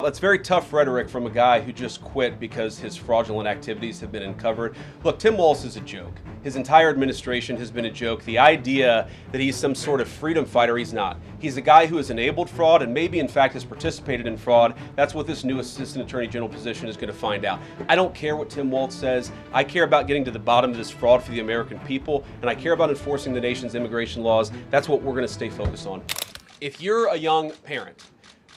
That's very tough rhetoric from a guy who just quit because his fraudulent activities have been uncovered. Look, Tim Walz is a joke. His entire administration has been a joke. The idea that he's some sort of freedom fighter, he's not. He's a guy who has enabled fraud and maybe in fact has participated in fraud. That's what this new Assistant Attorney General position is going to find out. I don't care what Tim Walz says. I care about getting to the bottom of this fraud for the American people, and I care about enforcing the nation's immigration laws. That's what we're going to stay focused on. If you're a young parent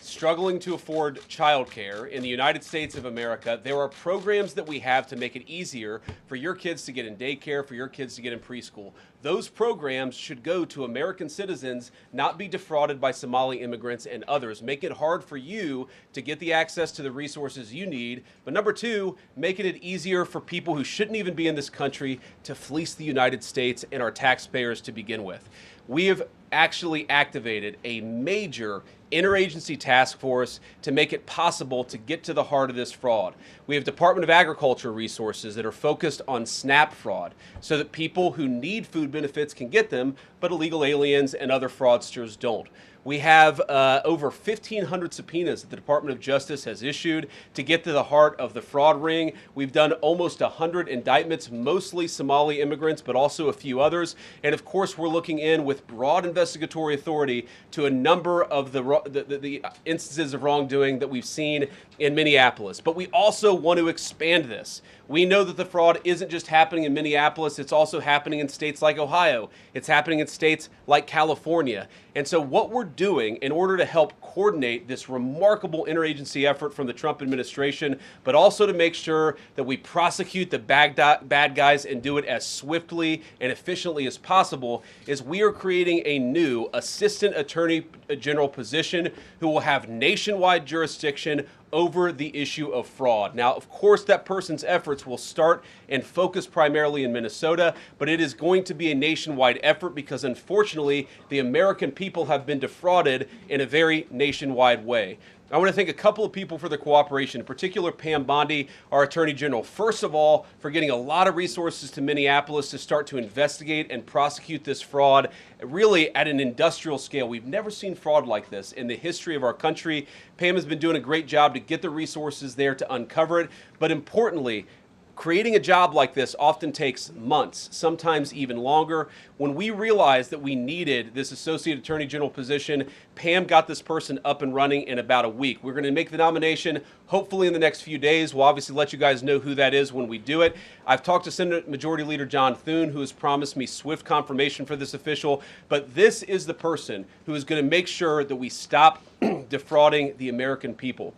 struggling to afford childcare in the United States of America, there are programs that we have to make it easier for your kids to get in daycare, for your kids to get in preschool. Those programs should go to American citizens, not be defrauded by Somali immigrants and others. Make it hard for you to get the access to the resources you need. But number two, making it easier for people who shouldn't even be in this country to fleece the United States and our taxpayers to begin with. We have actually activated a major interagency task force to make it possible to get to the heart of this fraud. We have Department of Agriculture resources that are focused on SNAP fraud so that people who need food benefits can get them, but illegal aliens and other fraudsters don't. We have over 1,500 subpoenas that the Department of Justice has issued to get to the heart of the fraud ring. We've done almost 100 indictments, mostly Somali immigrants, but also a few others. And of course, we're looking in with broad investigatory authority to a number of the instances of wrongdoing that we've seen in Minneapolis. But we also want to expand this. We know that the fraud isn't just happening in Minneapolis, it's also happening in states like Ohio. It's happening in states like California. And so what we're doing in order to help coordinate this remarkable interagency effort from the Trump administration, but also to make sure that we prosecute the bad guys and do it as swiftly and efficiently as possible, is we are creating a new Assistant Attorney General position who will have nationwide jurisdiction over the issue of fraud. Now, of course, that person's efforts will start and focus primarily in Minnesota, but it is going to be a nationwide effort because, unfortunately, the American people have been defrauded in a very nationwide way. I want to thank a couple of people for their cooperation, in particular Pam Bondi, our Attorney General. First of all, for getting a lot of resources to Minneapolis to start to investigate and prosecute this fraud, really at an industrial scale. We've never seen fraud like this in the history of our country. Pam has been doing a great job to get the resources there to uncover it, but importantly, creating a job like this often takes months, sometimes even longer. When we realized that we needed this Associate Attorney General position, Pam got this person up and running in about a week. We're going to make the nomination hopefully in the next few days. We'll obviously let you guys know who that is when we do it. I've talked to Senate Majority Leader John Thune, who has promised me swift confirmation for this official, but this is the person who is going to make sure that we stop defrauding the American people.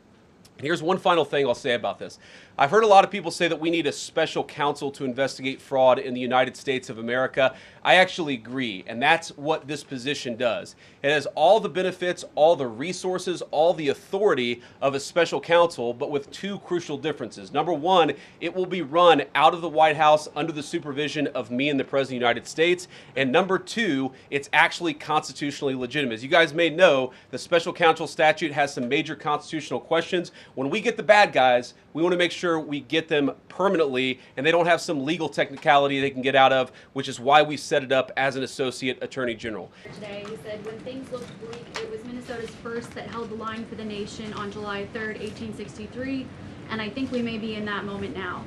And here's one final thing I'll say about this. I've heard a lot of people say that we need a special counsel to investigate fraud in the United States of America. I actually agree, and that's what this position does. It has all the benefits, all the resources, all the authority of a special counsel, but with two crucial differences. Number one, it will be run out of the White House under the supervision of me and the President of the United States. And number two, it's actually constitutionally legitimate. As you guys may know, the special counsel statute has some major constitutional questions. When we get the bad guys, we want to make sure we get them permanently and they don't have some legal technicality they can get out of, which is why we set it up as an Associate Attorney General. Today, he said when things looked bleak, it was Minnesota's first that held the line for the nation on July 3rd, 1863, and I think we may be in that moment now.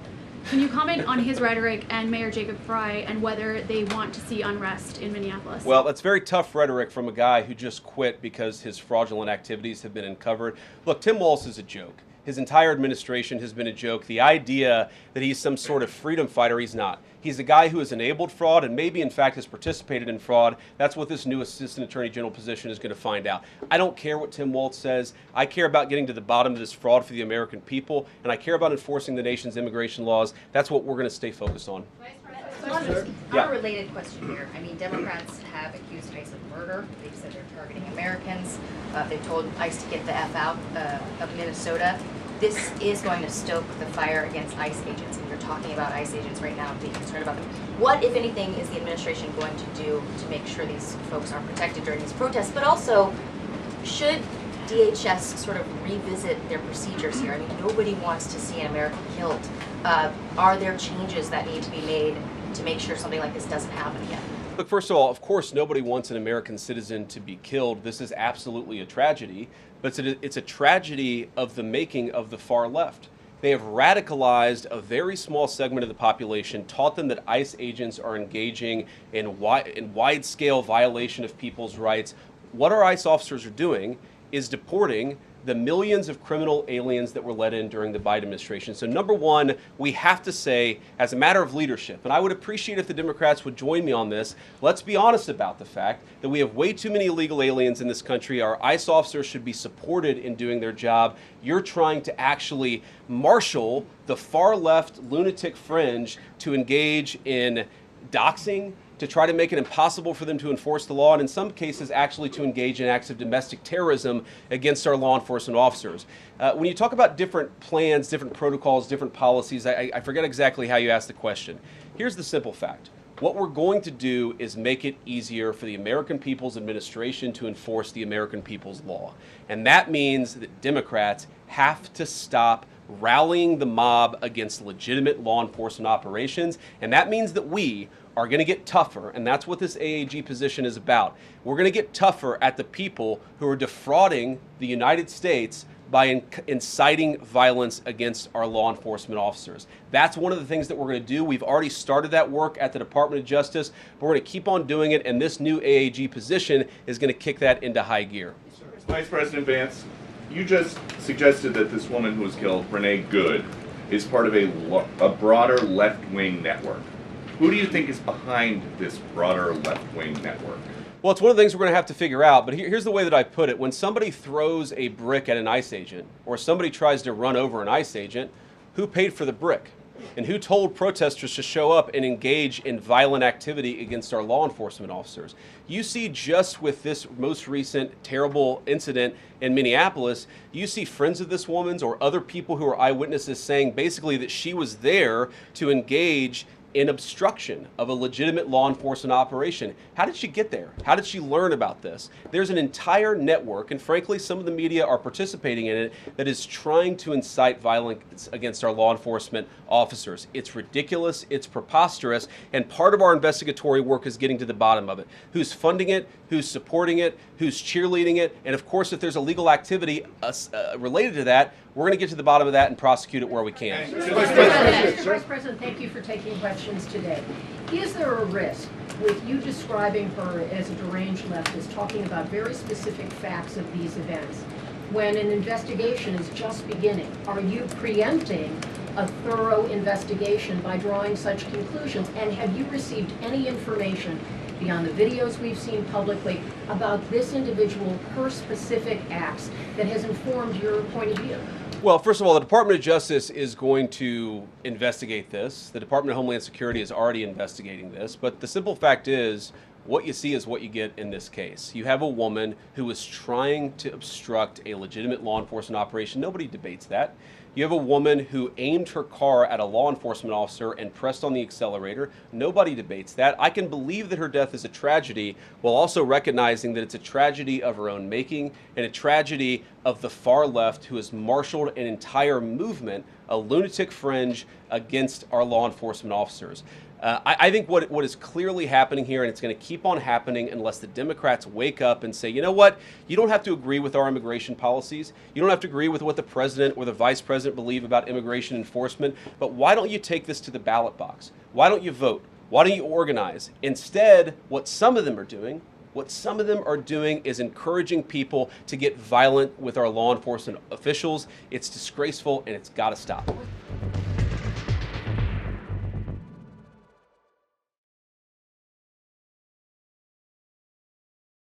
Can you comment on his rhetoric and Mayor Jacob Frey and whether they want to see unrest in Minneapolis? Well, that's very tough rhetoric from a guy who just quit because his fraudulent activities have been uncovered. Look, Tim Walz is a joke. His entire administration has been a joke. The idea that he's some sort of freedom fighter, he's not. He's a guy who has enabled fraud and maybe in fact has participated in fraud. That's what this new Assistant Attorney General position is going to find out. I don't care what Tim Walz says. I care about getting to the bottom of this fraud for the American people, and I care about enforcing the nation's immigration laws. That's what we're going to stay focused on. Unrelated question here. I mean, Democrats have accused ICE of murder. They've said they're targeting Americans. They've told ICE to get the F out of Minnesota. This is going to stoke the fire against ICE agents, and you're talking about ICE agents right now and being concerned about them. What, if anything, is the administration going to do to make sure these folks are protected during these protests? But also, should DHS sort of revisit their procedures here? I mean, nobody wants to see an American killed. Are there changes that need to be made to make sure something like this doesn't happen again? Look, first of all, of course, nobody wants an American citizen to be killed. This is absolutely a tragedy. But but it's a tragedy of the making of the far left. They have radicalized a very small segment of the population, taught them that ICE agents are engaging in wide-scale violation of people's rights. What our ICE officers are doing is deporting the millions of criminal aliens that were let in during the Biden administration. So number one, we have to say, as a matter of leadership, and I would appreciate if the Democrats would join me on this, let's be honest about the fact that we have way too many illegal aliens in this country. Our ICE officers should be supported in doing their job. You're trying to actually marshal the far left lunatic fringe to engage in doxing, to try to make it impossible for them to enforce the law, and in some cases actually to engage in acts of domestic terrorism against our law enforcement officers. When you talk about different plans, different protocols, different policies, I forget exactly how you asked the question. Here's the simple fact. What we're going to do is make it easier for the American people's administration to enforce the American people's law. And that means that Democrats have to stop rallying the mob against legitimate law enforcement operations, and that means that we are going to get tougher, and that's what this AAG position is about. We're going to get tougher at the people who are defrauding the United States by inciting violence against our law enforcement officers. That's one of the things that we're going to do. We've already started that work at the Department of Justice, but we're going to keep on doing it, and this new AAG position is going to kick that into high gear. Vice President Vance, you just suggested that this woman who was killed, Renee Good, is part of a broader left-wing network. Who do you think is behind this broader left-wing network? Well, it's one of the things we're going to have to figure out, but here's the way that I put it. When somebody throws a brick at an ICE agent, or somebody tries to run over an ICE agent, who paid for the brick? And who told protesters to show up and engage in violent activity against our law enforcement officers? You see, just with this most recent terrible incident in Minneapolis, you see friends of this woman's or other people who are eyewitnesses saying basically that she was there to engage in obstruction of a legitimate law enforcement operation. How did she get there? How did she learn about this? There's an entire network, and frankly, some of the media are participating in it, that is trying to incite violence against our law enforcement officers. It's ridiculous, it's preposterous, and part of our investigatory work is getting to the bottom of it. Who's funding it? Who's supporting it? Who's cheerleading it? And of course, if there's illegal activity related to that, we're going to get to the bottom of that and prosecute it where we can. Vice President, thank you for taking questions today. Is there a risk with you describing her as a deranged leftist, talking about very specific facts of these events, when an investigation is just beginning? Are you preempting a thorough investigation by drawing such conclusions? And have you received any information beyond the videos we've seen publicly about this individual, her specific acts, that has informed your point of view? Well, first of all, the Department of Justice is going to investigate this. The Department of Homeland Security is already investigating this. But the simple fact is, what you see is what you get in this case. You have a woman who was trying to obstruct a legitimate law enforcement operation. Nobody debates that. You have a woman who aimed her car at a law enforcement officer and pressed on the accelerator. Nobody debates that. I can believe that her death is a tragedy, while also recognizing that it's a tragedy of her own making and a tragedy of the far left, who has marshaled an entire movement, a lunatic fringe, against our law enforcement officers. I think what is clearly happening here, and it's going to keep on happening unless the Democrats wake up and say, you know what, you don't have to agree with our immigration policies. You don't have to agree with what the president or the vice president believe about immigration enforcement, but why don't you take this to the ballot box? Why don't you vote? Why don't you organize? Instead, what some of them are doing is encouraging people to get violent with our law enforcement officials. It's disgraceful, and it's got to stop.